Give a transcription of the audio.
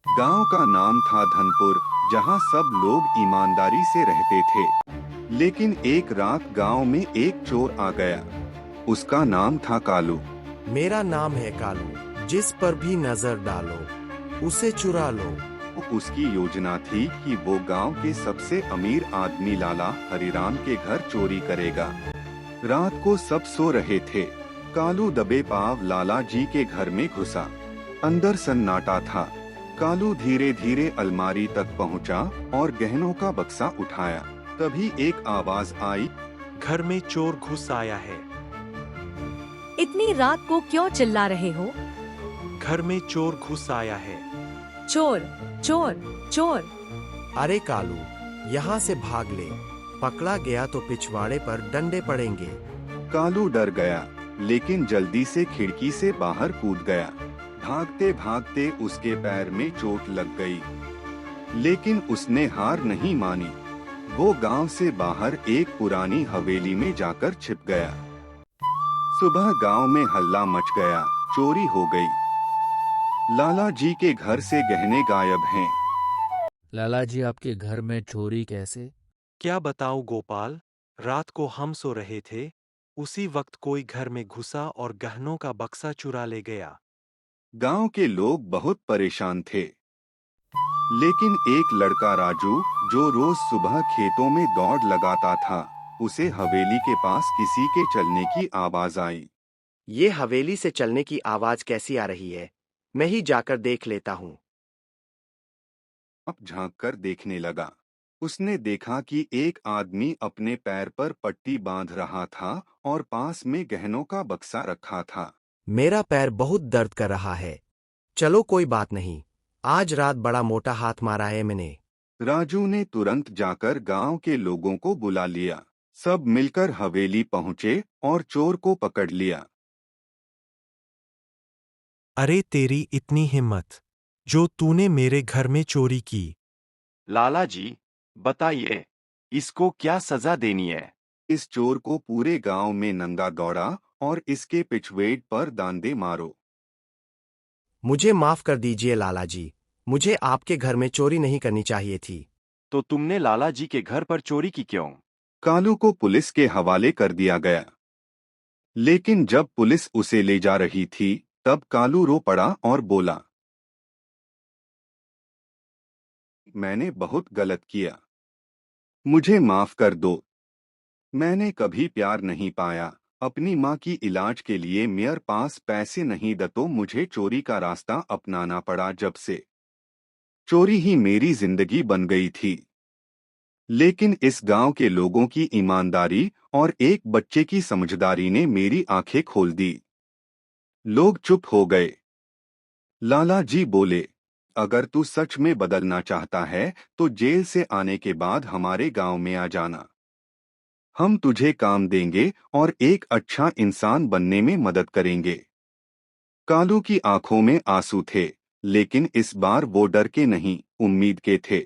गांव का नाम था धनपुर, जहां सब लोग ईमानदारी से रहते थे। लेकिन एक रात गांव में एक चोर आ गया। उसका नाम था कालू। मेरा नाम है कालू, जिस पर भी नजर डालो उसे चुरा लो। उसकी योजना थी कि वो गांव के सबसे अमीर आदमी लाला हरिराम के घर चोरी करेगा। रात को सब सो रहे थे। कालू दबे पाव लाला जी के घर में घुसा। अंदर सन्नाटा था। कालू धीरे धीरे अलमारी तक पहुंचा और गहनों का बक्सा उठाया। तभी एक आवाज आई, घर में चोर घुस आया है। इतनी रात को क्यों चिल्ला रहे हो? घर में चोर घुस आया है। चोर, चोर, चोर। अरे कालू, यहाँ से भाग ले। पकड़ा गया तो पिछवाड़े पर डंडे पड़ेंगे। कालू डर गया, लेकिन जल्दी से खिड़की से बाहर कूद गया। भागते भागते उसके पैर में चोट लग गई, लेकिन उसने हार नहीं मानी। वो गांव से बाहर एक पुरानी हवेली में जाकर छिप गया। सुबह गांव में हल्ला मच गया, चोरी हो गई। लाला जी के घर से गहने गायब हैं। लाला जी, आपके घर में चोरी कैसे? क्या बताऊं गोपाल, रात को हम सो रहे थे। उसी वक्त कोई घर में घुसा और गहनों का बक्सा चुरा ले गया। गांव के लोग बहुत परेशान थे, लेकिन एक लड़का राजू, जो रोज सुबह खेतों में दौड़ लगाता था, उसे हवेली के पास किसी के चलने की आवाज आई। ये हवेली से चलने की आवाज कैसी आ रही है? मैं ही जाकर देख लेता हूँ। अब झांक कर देखने लगा। उसने देखा कि एक आदमी अपने पैर पर पट्टी बांध रहा था और पास में गहनों का बक्सा रखा था। मेरा पैर बहुत दर्द कर रहा है। चलो कोई बात नहीं, आज रात बड़ा मोटा हाथ मारा है मैंने। राजू ने तुरंत जाकर गांव के लोगों को बुला लिया। सब मिलकर हवेली पहुंचे और चोर को पकड़ लिया। अरे तेरी इतनी हिम्मत, जो तूने मेरे घर में चोरी की। लाला जी, बताइए, इसको क्या सजा देनी है? इस चोर को पूरे गांव में नंगा दौड़ा और इसके पिछवेट पर दांदे मारो। मुझे माफ कर दीजिए लाला जी, मुझे आपके घर में चोरी नहीं करनी चाहिए थी। तो तुमने लाला जी के घर पर चोरी की क्यों? कालू को पुलिस के हवाले कर दिया गया। लेकिन जब पुलिस उसे ले जा रही थी, तब कालू रो पड़ा और बोला, मैंने बहुत गलत किया, मुझे माफ कर दो। मैंने कभी प्यार नहीं पाया। अपनी माँ की इलाज के लिए मेरे पास पैसे नहीं द तो मुझे चोरी का रास्ता अपनाना पड़ा। जब से चोरी ही मेरी जिंदगी बन गई थी। लेकिन इस गांव के लोगों की ईमानदारी और एक बच्चे की समझदारी ने मेरी आंखें खोल दी। लोग चुप हो गए। लाला जी बोले, अगर तू सच में बदलना चाहता है तो जेल से आने के बाद हमारे गांव में आ जाना। हम तुझे काम देंगे और एक अच्छा इंसान बनने में मदद करेंगे। कालू की आंखों में आंसू थे, लेकिन इस बार वो डर के नहीं, उम्मीद के थे।